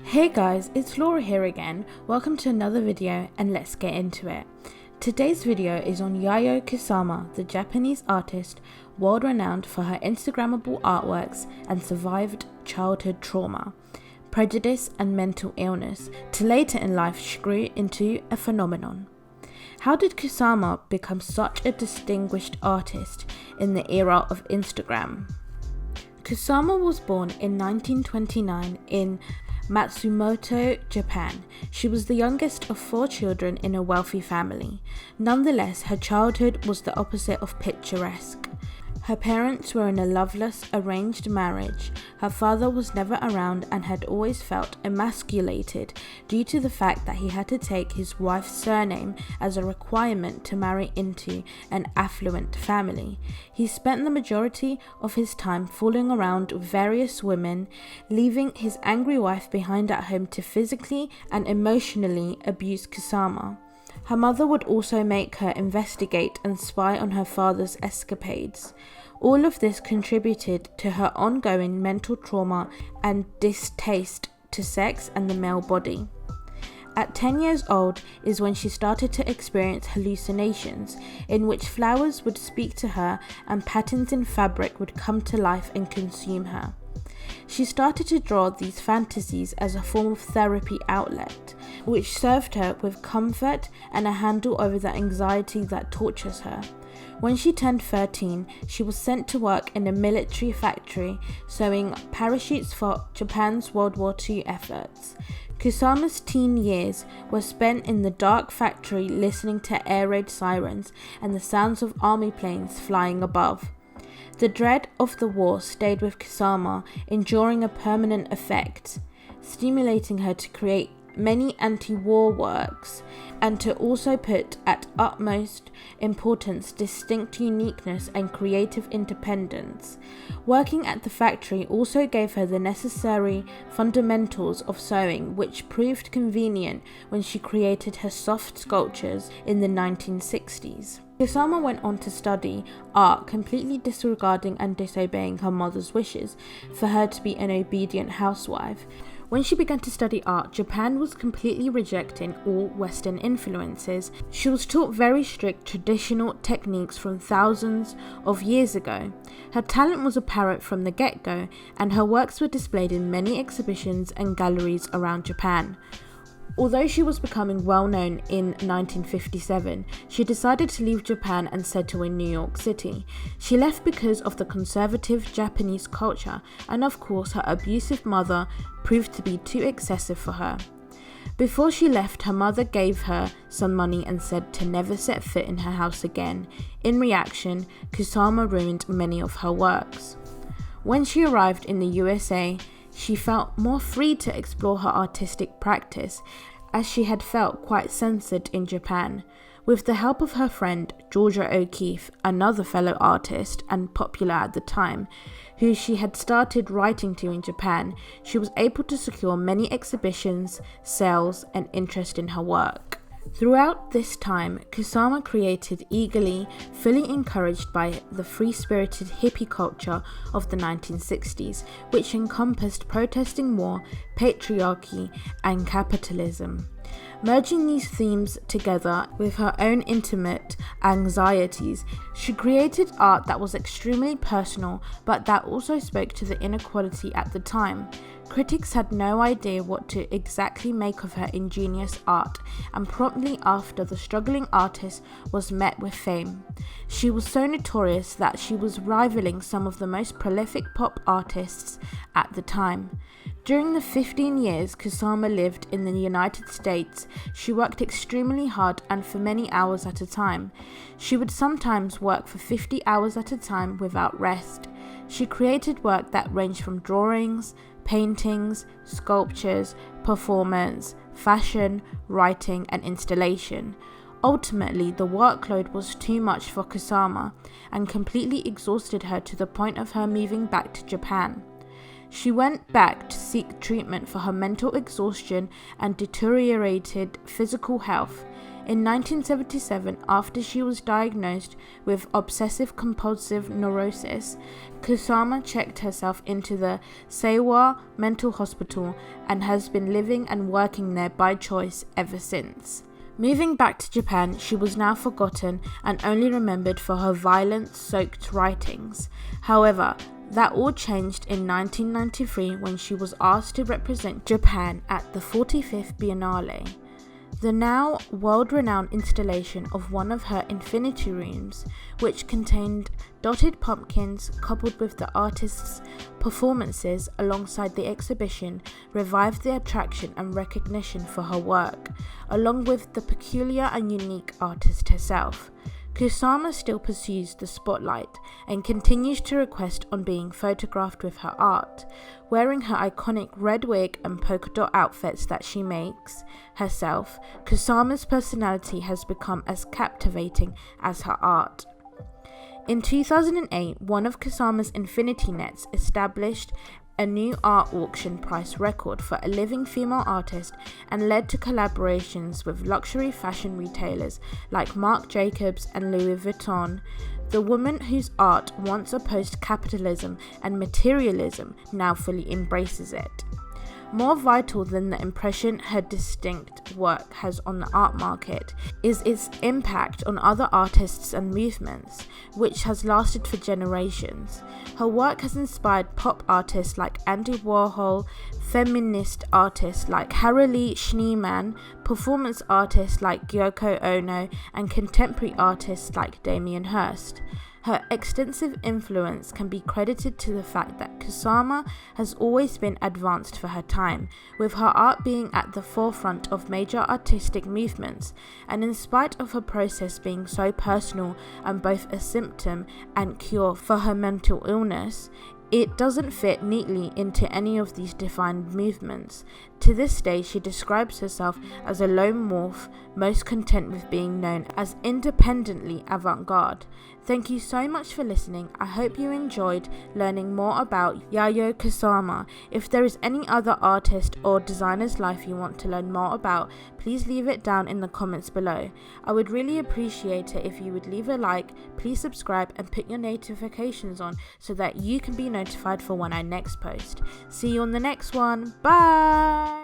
Hey guys, it's Laura here again. Welcome to another video and let's get into it. Today's video is on Yayoi Kusama, the Japanese artist world renowned for her Instagrammable artworks and survived childhood trauma, prejudice and mental illness, to later in life she grew into a phenomenon. How did Kusama become such a distinguished artist in the era of Instagram? Kusama was born in 1929 in Matsumoto, Japan. She was the youngest of 4 children in a wealthy family. Nonetheless, her childhood was the opposite of picturesque. Her parents were in a loveless, arranged marriage. Her father was never around and had always felt emasculated due to the fact that he had to take his wife's surname as a requirement to marry into an affluent family. He spent the majority of his time fooling around with various women, leaving his angry wife behind at home to physically and emotionally abuse Kusama. Her mother would also make her investigate and spy on her father's escapades. All of this contributed to her ongoing mental trauma and distaste to sex and the male body. At 10 years old is when she started to experience hallucinations, in which flowers would speak to her and patterns in fabric would come to life and consume her. She started to draw these fantasies as a form of therapy outlet, which served her with comfort and a handle over the anxiety that tortures her. When she turned 13, she was sent to work in a military factory sewing parachutes for Japan's World War II efforts. Kusama's teen years were spent in the dark factory listening to air raid sirens and the sounds of army planes flying above. The dread of the war stayed with Kusama, enduring a permanent effect, stimulating her to create many anti-war works and to also put at utmost importance distinct uniqueness and creative independence. Working at the factory also gave her the necessary fundamentals of sewing, which proved convenient when she created her soft sculptures in the 1960s. Kusama went on to study art, completely disregarding and disobeying her mother's wishes for her to be an obedient housewife. When she began to study art, Japan was completely rejecting all Western influences. She was taught very strict traditional techniques from thousands of years ago. Her talent was apparent from the get-go, and her works were displayed in many exhibitions and galleries around Japan. Although she was becoming well known in 1957, she decided to leave Japan and settle in New York City. She left because of the conservative Japanese culture, and of course her abusive mother proved to be too excessive for her. Before she left, her mother gave her some money and said to never set foot in her house again. In reaction, Kusama ruined many of her works. When she arrived in the USA, she felt more free to explore her artistic practice, as she had felt quite censored in Japan. With the help of her friend Georgia O'Keeffe, another fellow artist and popular at the time, who she had started writing to in Japan, she was able to secure many exhibitions, sales, and interest in her work. Throughout this time, Kusama created eagerly, fully encouraged by the free-spirited hippie culture of the 1960s, which encompassed protesting war, patriarchy, and capitalism. Merging these themes together with her own intimate anxieties, she created art that was extremely personal, but that also spoke to the inequality at the time. Critics had no idea what to exactly make of her ingenious art, and promptly after, the struggling artist was met with fame. She was so notorious that she was rivaling some of the most prolific pop artists at the time. During the 15 years Kusama lived in the United States, she worked extremely hard and for many hours at a time. She would sometimes work for 50 hours at a time without rest. She created work that ranged from drawings, paintings, sculptures, performance, fashion, writing, and installation. Ultimately, the workload was too much for Kusama and completely exhausted her to the point of her moving back to Japan. She went back to seek treatment for her mental exhaustion and deteriorated physical health. In 1977, after she was diagnosed with obsessive compulsive neurosis, Kusama checked herself into the Seiwa Mental Hospital and has been living and working there by choice ever since. Moving back to Japan, she was now forgotten and only remembered for her violence-soaked writings. However, that all changed in 1993 when she was asked to represent Japan at the 45th Biennale. The now world-renowned installation of one of her infinity rooms, which contained dotted pumpkins coupled with the artist's performances alongside the exhibition, revived the attraction and recognition for her work, along with the peculiar and unique artist herself. Kusama still pursues the spotlight and continues to request on being photographed with her art, wearing her iconic red wig and polka dot outfits that she makes herself. Kusama's personality has become as captivating as her art. In 2008, one of Kusama's infinity nets established a new art auction price record for a living female artist and led to collaborations with luxury fashion retailers like Marc Jacobs and Louis Vuitton. The woman whose art once opposed capitalism and materialism now fully embraces it. More vital than the impression her distinct work has on the art market is its impact on other artists and movements, which has lasted for generations. Her work has inspired pop artists like Andy Warhol, feminist artists like Harley Schneemann, performance artists like Yoko Ono, and contemporary artists like Damien Hirst. Her extensive influence can be credited to the fact that Kusama has always been advanced for her time, with her art being at the forefront of major artistic movements, and in spite of her process being so personal and both a symptom and cure for her mental illness, it doesn't fit neatly into any of these defined movements. To this day, she describes herself as a lone wolf, most content with being known as independently avant-garde. Thank you so much for listening. I hope you enjoyed learning more about Yayoi Kusama. If there is any other artist or designer's life you want to learn more about, please leave it down in the comments below. I would really appreciate it if you would leave a like, please subscribe and put your notifications on so that you can be notified for when I next post. See you on the next one. Bye!